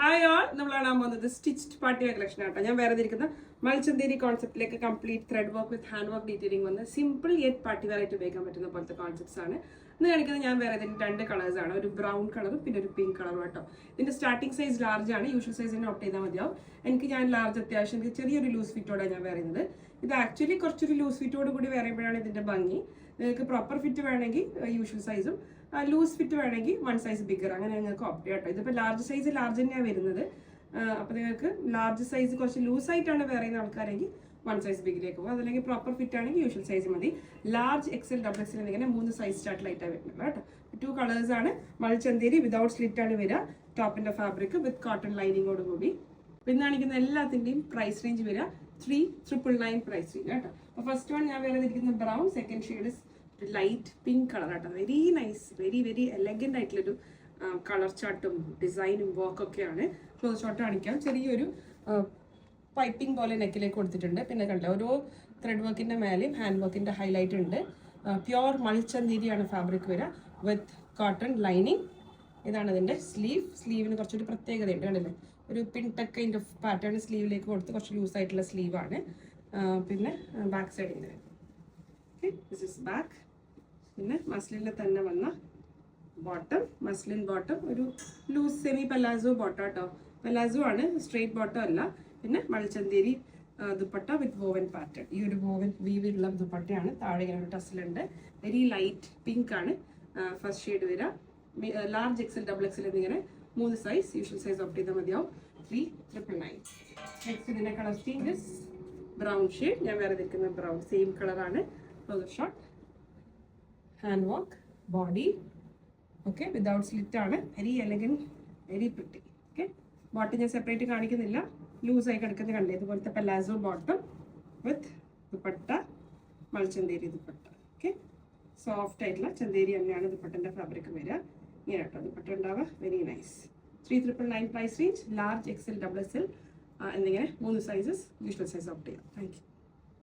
Hi all, നമ്മൾ കാണാൻ പോകുന്നത് സ്റ്റിച്ച്ഡ് പാർട്ടി വെയർ കളക്ഷൻ ആട്ടോ. ഞാൻ വേറെ ഇരിക്കുന്ന മൽച്ചന്തേരി കോൺസെപ്റ്റിലേക്ക് complete thread work with hand work detailing വന്ന് സിമ്പിൾ യെറ്റ് പാർട്ടി വെയർ ആയിട്ട് ഉപയോഗിക്കാൻ പറ്റുന്ന പോലത്തെ കോൺസെപ്റ്റ്സ് ആണ്. ഇന്ന് കാണിക്കുന്നത് ഞാൻ വേറെ ഇതിന്റെ രണ്ട് കളേഴ്സ് ആണ്, ഒരു ബ്രൗൺ കളറും പിന്നെ ഒരു പിങ്ക് കളറും കേട്ടോ. ഇതിന്റെ സ്റ്റാർട്ടിംഗ് സൈസ് ലാർജ് ആണ്, യൂഷ്വൽ സൈസിന് ഓപ്റ്റ് ചെയ്താൽ മതിയാവും. ഞാൻ ലാർജ് അത്യാവശ്യം എനിക്ക് ചെറിയൊരു ലൂസ് ഫിറ്റോടെ ഞാൻ പറയുന്നത്. ഇത് ആക്ച്വലി കുറച്ചൊരു ലൂസ് ഫിറ്റോട് കൂടി പറയുമ്പോഴാണ് ഇതിന്റെ ഭംഗി. നിങ്ങൾക്ക് പ്രോപ്പർ ഫിറ്റ് വേണമെങ്കിൽ യൂഷ്വൽ സൈസും, ലൂസ് ഫിറ്റ് വേണമെങ്കിൽ വൺ സൈസ് ബിഗർ, അങ്ങനെ നിങ്ങൾക്ക് ഓപ്റ്റ് ചെയ്യാം കേട്ടോ. ഇതിപ്പോൾ ലാർജ് സൈസ് ലാർജ് തന്നെയാണ് വരുന്നത്. അപ്പോൾ നിങ്ങൾക്ക് ലാർജ് സൈസ് കുറച്ച് ലൂസായിട്ടാണ് വേറെ ആൾക്കാരെങ്കിൽ വൺ സൈസ് ബിഗിലേക്ക് പോകും, അതല്ലെങ്കിൽ പ്രോപ്പർ ഫിറ്റ് ആണെങ്കിൽ യൂഷ്വൽ സൈസ് മതി. ലാർജ് എക്സൽ ഡബിൾ എക്സൽ എന്നിങ്ങനെ 3 സൈസ് സ്റ്റാർട്ടിലായിട്ടാണ് വരുന്നത് കേട്ടോ. 2 കളേഴ്സ് ആണ്. മൽച്ചന്തേരി വിതൗട്ട് സ്ലിറ്റ് ആണ് വരിക. ടോപ്പിന്റെ ഫാബ്രിക് വിത്ത് കോട്ടൺ ലൈനിങ്ങോട് കൂടി. പിന്നെ കാണിക്കുന്ന എല്ലാത്തിൻ്റെയും പ്രൈസ് റേഞ്ച് വരിക 3,999 പ്രൈസ് റേഞ്ച് കേട്ടോ. അപ്പോൾ ഫസ്റ്റ് വൺ ഞാൻ വേറെ ഇരിക്കുന്ന brown, second shade light pink colour കേട്ടോ. വെരി നൈസ്, വെരി എലഗന്റ് ആയിട്ടുള്ളൊരു കളർ ചാർട്ടും ഡിസൈനും വർക്കൊക്കെയാണ്. ക്ലോസ് ഷോട്ട് കാണിക്കാം. ചെറിയൊരു പൈപ്പിംഗ് പോലെ നെക്കിലേക്ക് കൊടുത്തിട്ടുണ്ട്. പിന്നെ കണ്ടില്ല, ഓരോ ത്രെഡ് വർക്കിന്റെ മേലെയും ഹാൻഡ് വർക്കിന്റെ ഹൈലൈറ്റ് ഉണ്ട്. പ്യോർ മൽച്ചന്തേരിയാണ് ഫാബ്രിക് വരിക വിത്ത് കോട്ടൺ ലൈനിങ്. ഇതാണ് ഇതിന്റെ സ്ലീവിന് കുറച്ചൊരു പ്രത്യേകതയുണ്ട്. കണ്ടില്ലേ, ഒരു പിൻടെക് കൈൻഡ് ഓഫ് പാറ്റേൺ സ്ലീവിലേക്ക് കൊടുത്ത് കുറച്ച് ലൂസ് ആയിട്ടുള്ള സ്ലീവാണ്. പിന്നെ ബാക്ക് സൈഡ് ഇങ്ങനെ, ദിസ് ഇസ് ബാക്ക്. പിന്നെ മസ്ലിനിൽ തന്നെ വന്ന ബോട്ടം, മസ്ലിൻ ബോട്ടം, ഒരു ലൂസ് സെമി പലാസോ ബോട്ടം കേട്ടോ. പലാസോ ആണ്, സ്ട്രെയിറ്റ് ബോട്ടം അല്ല. പിന്നെ മൽച്ചന്തേരി ദുപ്പട്ട വിത്ത് വോവൻ പാറ്റേൺ. ഈ ഒരു വോവൻ വീവിലുള്ള ദുപ്പട്ടയാണ്. താഴെ ഇങ്ങനെ ഒരു ടസിലുണ്ട്. വെരി ലൈറ്റ് പിങ്ക് ആണ് ഫസ്റ്റ് ഷെയ്ഡ് വരിക. ലാർജ് എക്സൽ ഡബിൾ എക്സൽ എന്നിങ്ങനെ 3 സൈസ്, യൂഷ്വൽ സൈസ് ഓപ്റ്റ് ചെയ്താൽ മതിയാവും. 3,999. നെക്സ്റ്റ് ഇതിന്റെ കളർ ചേഞ്ചസ്. ബ്രൗൺ ഷെയ്ഡ്, ഞാൻ വേറെ ഇരിക്കുന്ന ബ്രൗൺ സെയിം കളറാണ്. Short hand work, body okay, without slit ആണ്. Very elegant, very pretty. Okay, bottom ഞാൻ സെപ്പറേറ്റ് കാണിക്കുന്നില്ല, ലൂസായി കിടക്കുന്നത് കണ്ടേ. ഇതുപോലത്തെ പലാസോ ബോട്ടം വിത്ത് ദുപ്പട്ട, മൽച്ചന്തേരി ദുപ്പട്ട. ഓക്കെ, സോഫ്റ്റ് ആയിട്ടുള്ള ചന്തേരി തന്നെയാണ് ദുപ്പട്ടൻ്റെ ഫാബ്രിക് വരിക. ഇങ്ങനെ കേട്ടോ ദുപ്പട്ട ഉണ്ടാവുക. Very nice. 3,999 price range. Large XL double XL എന്നിങ്ങനെ 3 സൈസസ്, യൂഷ്വൽ സൈസ് ഓപ്റ്റ് ചെയ്യാം. Thank U.